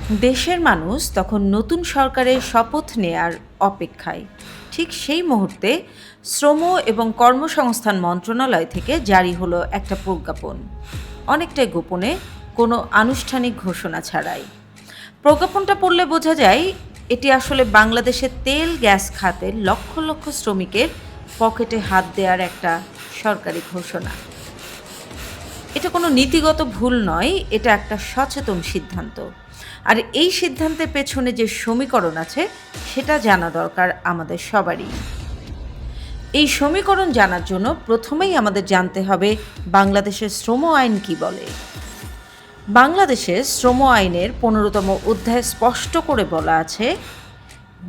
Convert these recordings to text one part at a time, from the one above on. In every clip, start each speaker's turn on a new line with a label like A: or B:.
A: দেশের মানুষ তখন নতুন সরকারের শপথ নেয়ার অপেক্ষায়। ঠিক সেই মুহূর্তে শ্রম এবং কর্মসংস্থান মন্ত্রণালয় থেকে জারি হলো একটা প্রজ্ঞাপন, অনেকটাই গোপনে, কোনো আনুষ্ঠানিক ঘোষণা ছাড়াই। প্রজ্ঞাপনটা পড়লে বোঝা যায় এটি আসলে বাংলাদেশের তেল গ্যাস খাতের লক্ষ লক্ষ শ্রমিকের পকেটে হাত দেওয়ার একটা সরকারি ঘোষণা। এটা কোনো নীতিগত ভুল নয়, এটা একটা সচেতন সিদ্ধান্ত। আর এই সিদ্ধান্তের পেছনে যে সমীকরণ আছে সেটা জানা দরকার আমাদের সবারই। এই সমীকরণ জানার জন্য প্রথমেই আমাদের জানতে হবে বাংলাদেশের শ্রম আইন কি বলে। বাংলাদেশের শ্রম আইনের ১৫তম অধ্যায়ে স্পষ্ট করে বলা আছে,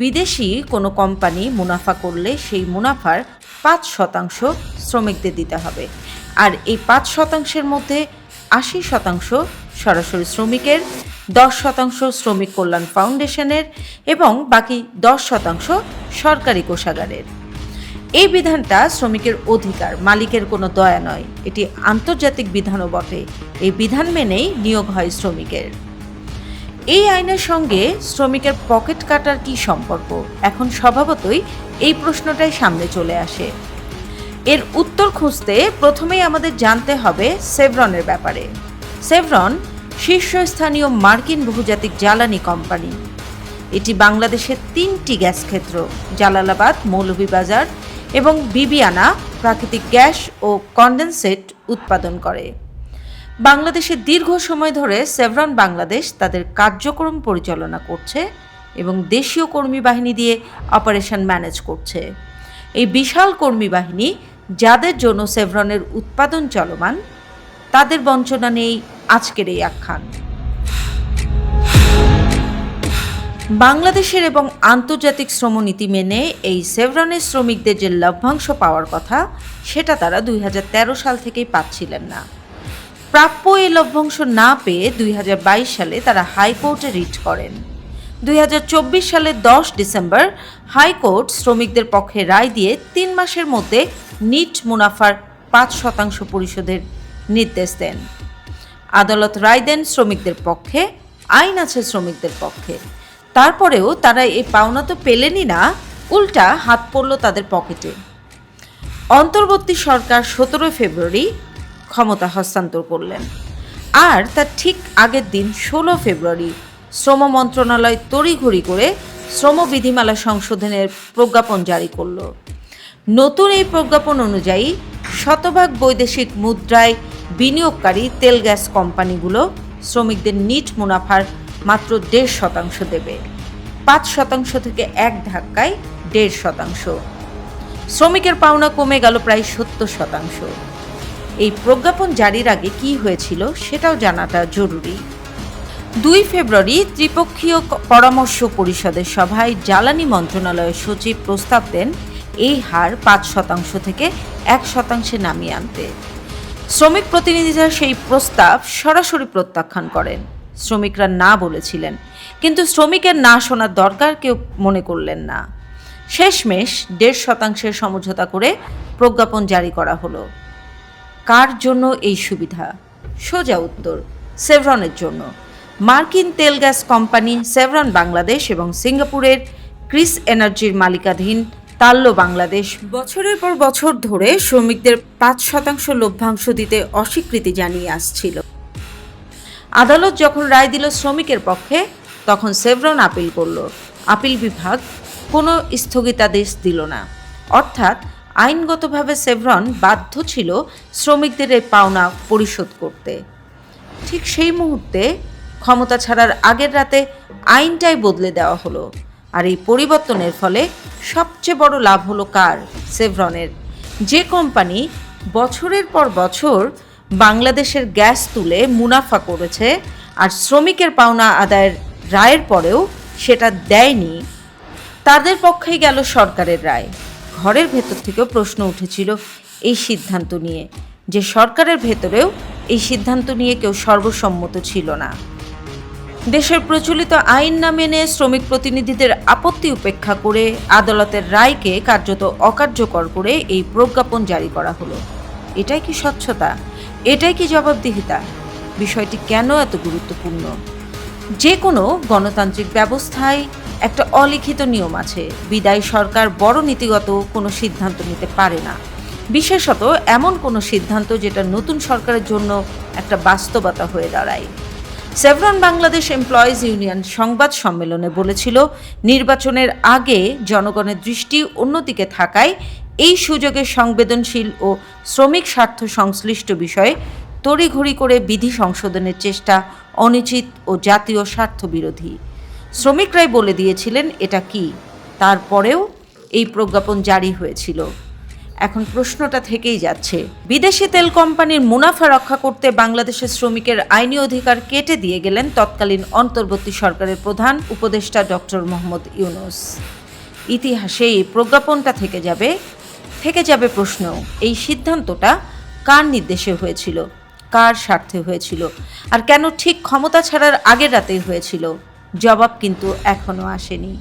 A: বিদেশি কোনো কোম্পানি মুনাফা করলে সেই মুনাফার ৫% শ্রমিকদের দিতে হবে। আর এই ৫%-এর মধ্যে ৮০% সরাসরি শ্রমিকের, ১০% শ্রমিক কল্যাণ ফাউন্ডেশনের এবং বাকি ১০% সরকারি কোষাগারের। এই বিধানটা শ্রমিকের অধিকার, মালিকের কোনো দয়া নয়। এটি আন্তর্জাতিক বিধানও বটে। এই বিধান মেনেই নিয়োগ হয় শ্রমিকের। এই আইনের সঙ্গে শ্রমিকের পকেট কাটার কি সম্পর্ক? এখন স্বভাবতই এই প্রশ্নটাই সামনে চলে আসে। এর উত্তর খুঁজতে প্রথমেই আমাদের জানতে হবে সেভরনের ব্যাপারে। সেভরন শীর্ষস্থানীয় মার্কিন বহুজাতিক জ্বালানি কোম্পানি। এটি বাংলাদেশের ৩টি গ্যাস ক্ষেত্র, জালালাবাদ, মৌলভীবাজার এবং বিবিয়ানা প্রাকৃতিক গ্যাস ও কনডেনসেট উৎপাদন করে। বাংলাদেশে দীর্ঘ সময় ধরে সেভরন বাংলাদেশ তাদের কার্যক্রম পরিচালনা করছে এবং দেশীয় কর্মী বাহিনী দিয়ে অপারেশন ম্যানেজ করছে। এই বিশাল কর্মী বাহিনী যাদের জন্য সেভরনের উৎপাদন চলমান, তাদের বঞ্চনা নেই আজকের এই আখ্যান। বাংলাদেশের এবং আন্তর্জাতিক শ্রমনীতি মেনে এই সেভরনের শ্রমিকদের যে লভ্যাংশ পাওয়ার কথা, সেটা তারা ২০১৩ সাল থেকেই পাচ্ছিলেন না। প্রাপ্য এই লভ্যাংশ না পেয়ে ২০২২ সালে তারা হাইকোর্টে রিট করেন। ২০২৪ সালের ১০ ডিসেম্বর হাইকোর্ট শ্রমিকদের পক্ষে রায় দিয়ে ৩ মাসের মধ্যে নিট মুনাফার ৫% পরিশোধের নির্দেশ দেন। আদালত রায় দেন শ্রমিকদের পক্ষে, আইন আছে শ্রমিকদের পক্ষে। তারপরেও তারা এই পাওনা তো পেলেনই না, উল্টা হাত পড়ল তাদের পকেটে। অন্তর্বর্তী সরকার ১৭ ফেব্রুয়ারি ক্ষমতা হস্তান্তর করলেন। আর তার ঠিক আগের দিন ১৬ ফেব্রুয়ারি শ্রম মন্ত্রণালয় তড়িঘড়ি করে শ্রম বিধিমালা সংশোধনের প্রজ্ঞাপন জারি করল। নতুন এই প্রজ্ঞাপন অনুযায়ী শতভাগ বৈদেশিক মুদ্রায় বিনিয়োগকারী তেল গ্যাস কোম্পানিগুলো শ্রমিকদের নিট মুনাফার মাত্র ১.৫% দেবে। ৫% থেকে এক ধাক্কায় ১.৫%। শ্রমিকের পাওনা কমে গেল প্রায় ৭০%। এই প্রজ্ঞাপন জারির আগে কি হয়েছিল সেটাও জানাটা জরুরি। ২ ফেব্রুয়ারি ত্রিপক্ষীয় পরামর্শ পরিষদের সভায় জ্বালানি মন্ত্রণালয়ের সচিব প্রস্তাব দেন এই হার ৫% থেকে ১% নামিয়ে আনতে। শ্রমিক প্রতিনিধিরা সেই প্রস্তাব সরাসরি প্রত্যাখ্যান করেন। শ্রমিকরা না বলেছিলেন, কিন্তু শ্রমিকের না শোনার দরকার কেউ মনে করলেন না। শেষমেশ ১.৫% সমঝোতা করে প্রজ্ঞাপন জারি করা হলো। কার জন্য এই সুবিধা? সোজা উত্তর, সেভরনের জন্য। মার্কিন তেল গ্যাস কোম্পানি সেভরন বাংলাদেশ এবং সিঙ্গাপুরের ক্রিস এনার্জির মালিকাধীন তাল্লো বাংলাদেশ বছরের পর বছর ধরে শ্রমিকদের ৫% লভ্যাংশ দিতে অস্বীকৃতি জানিয়ে আসছিল। আদালত যখন রায় দিল শ্রমিকের পক্ষে, তখন সেভরন আপিল করল। আপিল বিভাগ কোনো স্থগিতাদেশ দিল না। অর্থাৎ আইনগতভাবে সেভরন বাধ্য ছিল শ্রমিকদের এই পাওনা পরিশোধ করতে। ঠিক সেই মুহূর্তে ক্ষমতা ছাড়ার আগের রাতে আইনটাই বদলে দেওয়া হলো। আর এই পরিবর্তনের ফলে সবচেয়ে বড় লাভ হলো কার? সেভরনের। যে কোম্পানি বছরের পর বছর বাংলাদেশের গ্যাস তুলে মুনাফা করেছে আর শ্রমিকের পাওনা আদায়ের রায়ের পরেও সেটা দেয়নি, তাদের পক্ষেই গেল সরকারের রায়। ঘরের ভেতর থেকেও প্রশ্ন উঠেছিল এই সিদ্ধান্ত নিয়ে, যে সরকারের ভেতরেও এই সিদ্ধান্ত নিয়ে কেউ সর্বসম্মত ছিল না। দেশের প্রচলিত আইন না মেনে শ্রমিক প্রতিনিধিদের আপত্তি উপেক্ষা করে আদালতের রায়কে কার্যত অকার্যকর করে এই প্রজ্ঞাপন জারি করা হলো। এটাই কি স্বচ্ছতা? এটাই কি জবাবদিহিতা? বিষয়টি কেন এত গুরুত্বপূর্ণ? যে কোনো গণতান্ত্রিক ব্যবস্থায় একটা অলিখিত নিয়ম আছে, বিদায়ী সরকার বড় নীতিগত কোনো সিদ্ধান্ত নিতে পারে না, বিশেষত এমন কোনো সিদ্ধান্ত যেটা নতুন সরকারের জন্য একটা বাস্তবতা হয়ে দাঁড়ায়। সেভরন বাংলাদেশ এমপ্লয়িজ ইউনিয়ন সংবাদ সম্মেলনে বলেছিল, নির্বাচনের আগে জনগণের দৃষ্টি অন্যদিকে থাকায় এই সুযোগে সংবেদনশীল ও শ্রমিক স্বার্থ সংশ্লিষ্ট বিষয়ে তড়িঘড়ি করে বিধি সংশোধনের চেষ্টা অনুচিত ও জাতীয় স্বার্থ বিরোধী। শ্রমিকরাই বলে দিয়েছিলেন এটা কি, তারপরেও এই প্রজ্ঞাপন জারি হয়েছিল। এখন প্রশ্নটা থেকেই যাচ্ছে, বিদেশি তেল কোম্পানির মুনাফা রক্ষা করতে বাংলাদেশের শ্রমিকের আইনি অধিকার কেটে দিয়ে গেলেন তৎকালীন অন্তর্বর্তী সরকারের প্রধান উপদেষ্টা ডক্টর মোহাম্মদ ইউনূস। ইতিহাসে এই প্রজ্ঞাপনটা থেকে যাবে প্রশ্ন, এই সিদ্ধান্তটা কার নির্দেশে হয়েছিল, কার স্বার্থে হয়েছিল, আর কেন ঠিক ক্ষমতা ছাড়ার আগের রাতেই হয়েছিল? জবাব কিন্তু এখনো আসেনি।